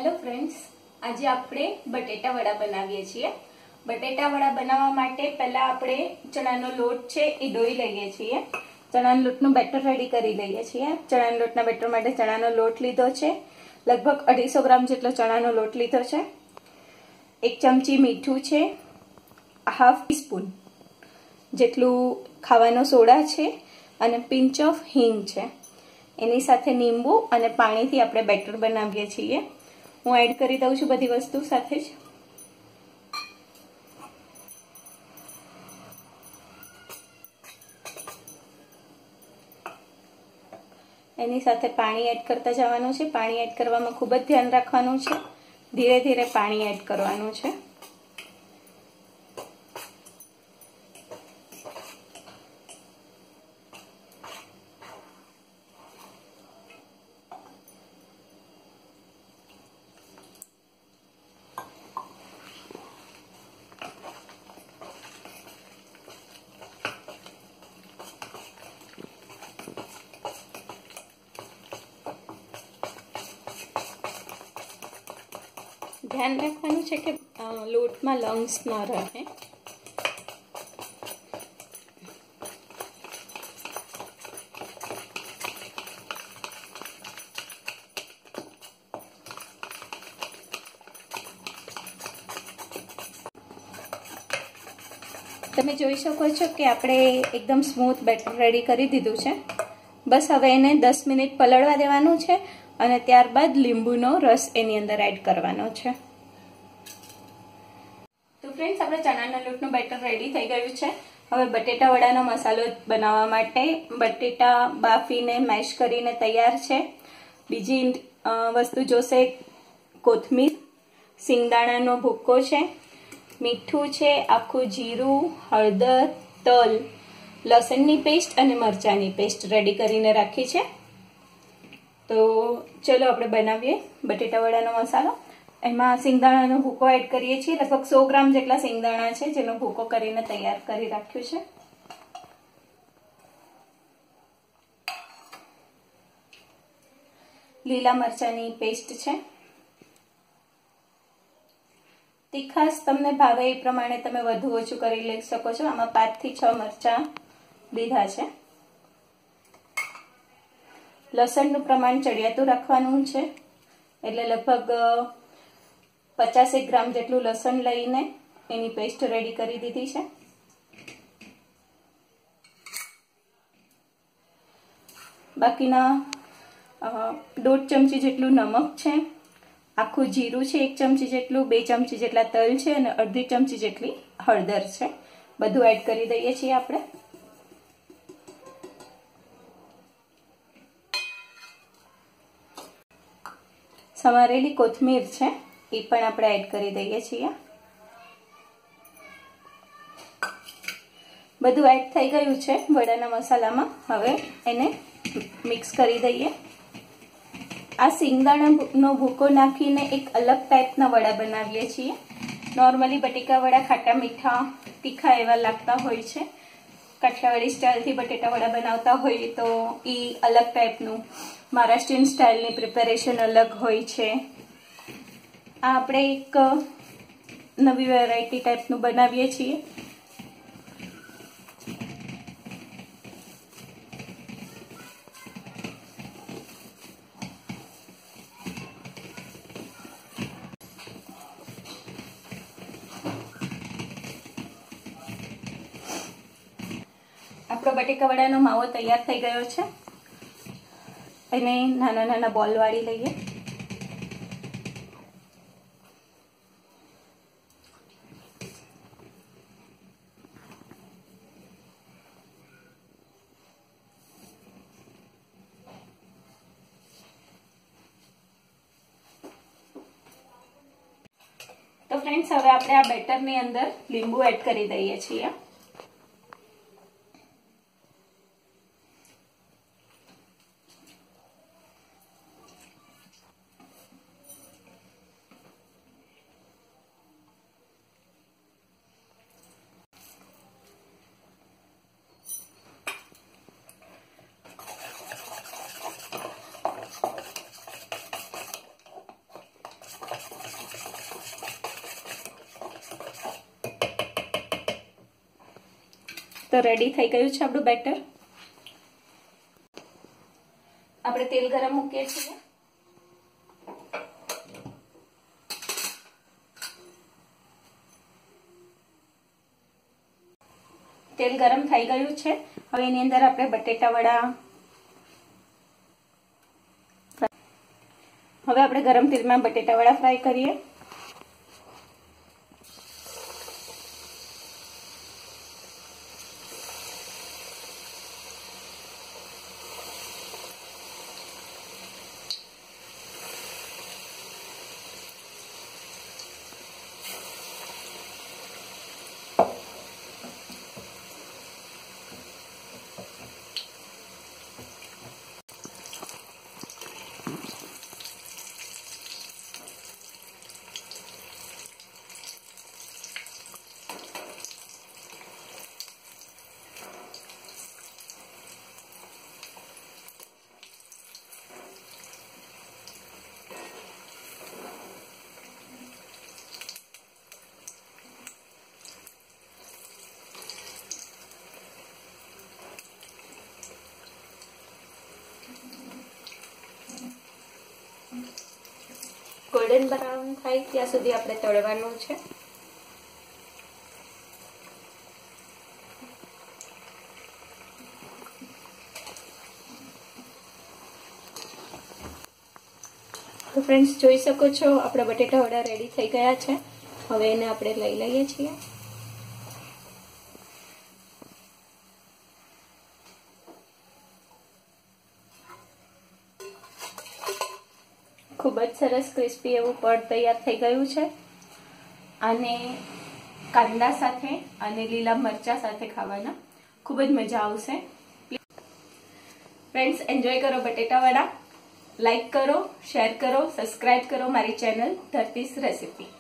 Hello friends, આજે આપણે બટેટા વડા બનાવીએ છીએ। બટેટા વડા બનાવવા માટે પહેલા આપણે ચણાનો લોટ છે એ દોઈ લઈએ છીએ। ચણાના લોટનું બેટર રેડી કરી લઈએ છીએ। ચણાના લોટના બેટર માટે ચણાનો લોટ લીધો છે, લગભગ 250 ગ્રામ જેટલો ચણાનો લોટ લીધો છે। 1 ચમચી મીઠું છે, હાફ ટીસ્પૂન જેટલું ખાવાનો સોડા છે અને પિંચ ઓફ હિંગ છે। એની સાથે લીંબુ અને પાણીથી આપણે બેટર બનાવીએ છીએ। હું એડ કરી દઉં છું બધી વસ્તુ સાથે જ। એની સાથે પાણી એડ કરતા જવાનું છે। પાણી એડ કરવામાં ખૂબ જ ધ્યાન રાખવાનું છે, ધીરે ધીરે પાણી એડ કરવાનું છે। ધ્યાન રાખવાનું છે કે લોટમાં લમ્સ ન રહે। તમે જોઈ શકો છો કે આપણે એકદમ સ્મૂથ બેટર રેડી કરી દીધું છે। બસ હવે એને 10 મિનિટ પલળવા દેવાનું છે અને ત્યારબાદ લીંબુનો રસ એની અંદર એડ કરવાનો છે। તો ફ્રેન્ડ્સ, આપણે ચણાના લોટનું બેટર રેડી થઈ ગયું છે। હવે બટેટા વડાનો મસાલો બનાવવા માટે બટેટા બાફીને મેશ કરીને તૈયાર છે। બીજી વસ્તુ જોશે કોથમીર, સિંગદાણાનો ભૂક્કો છે, મીઠું છે, આખું જીરું, હળદર, તલ, લસણની પેસ્ટ અને મરચાંની પેસ્ટ રેડી કરીને રાખી છે। તો ચલો આપણે બનાવીએ બટેટા વડાનો મસાલો। એમાં સિંગદાણાનો ભૂકો એડ કરીએ છીએ। લગભગ 100 ગ્રામ જેટલા સિંગદાણા છે જેનો ભૂકો કરીને તૈયાર કરી રાખ્યું છે। લીલા મરચાંની પેસ્ટ છે। તીખાશ તમને ભાવે એ પ્રમાણે તમે વધુ ઓછું કરી લઈ શકો છો। આમાં 5 થી 6 મરચાં લીધા છે। લસણનું પ્રમાણ ચડિયાતું રાખવાનું છે, એટલે લગભગ 50 ગ્રામ જેટલું લસણ લઈને એની પેસ્ટ રેડી કરી દીધી છે। બાકીના 1.5 ચમચી જેટલું નમક છે, આખું જીરું છે 1 ચમચી જેટલું, 2 ચમચી જેટલા તલ છે અને અડધી ચમચી જેટલી હળદર છે। બધું એડ કરી દઈએ છીએ આપણે। સમારેલી કોથમીર છે એ પણ આપણે એડ કરી દઈએ છીએ। બધું એડ થઈ ગયું છે વડાના મસાલામાં। હવે એને મિક્સ કરી દઈએ। આ સિંગદાણાનો ભૂકો નાખીને એક અલગ ટાઈપના વડા બનાવીએ છીએ। નોર્મલી બટેકા વડા ખાટા મીઠા તીખા એવા લાગતા હોય છે। કાઠિયાવાડી સ્ટાઇલથી બટેટા વડા બનાવતા હોઈએ તો એ અલગ ટાઈપનું, મહારાષ્ટ્રીયન સ્ટાઇલની પ્રિપેરેશન અલગ હોય છે। આ આપણે એક નવી વેરાયટી ટાઈપનું બનાવીએ છીએ। આપણો બટેકા વડાનો માવો તૈયાર થઈ ગયો છે। એને નાના નાના બોલ વાળી લઈએ। તો ફ્રેન્ડ્સ, હવે આપણે આ બેટરની અંદર લીંબુ એડ કરી દઈએ છીએ। રેડી થઈ ગયું છે આપણું બેટર. આપણે તેલ ગરમ મૂકીએ છીએ. તેલ ગરમ થઈ ગયું છે. હવે એની અંદર આપણે બટેટા વડા, હવે આપણે ગરમ તેલમાં બટેટા વડા ફ્રાય કરીએ. ગોલ્ડન બ્રાઉન થાય ત્યાં સુધી આપણે તળવાનું છે. તો ફ્રેન્ડ્સ જોઈ શકો છો આપણા બટેટા વડા રેડી થઈ ગયા છે. હવે એને આપણે લઈ લઈએ છીએ. ખૂબ જ સરસ ક્રિસ્પી એવું પડ તૈયાર થઈ ગયું છે. અને કાંદા સાથે અને લીલા મરચા સાથે ખાવાના ખૂબ જ મજા આવશે. ફ્રેન્ડ્સ એન્જોય કરો બટેટા વડા. લાઈક કરો, શેર કરો, સબસ્ક્રાઇબ કરો મારી ચેનલ ધરતીસ રેસીપી.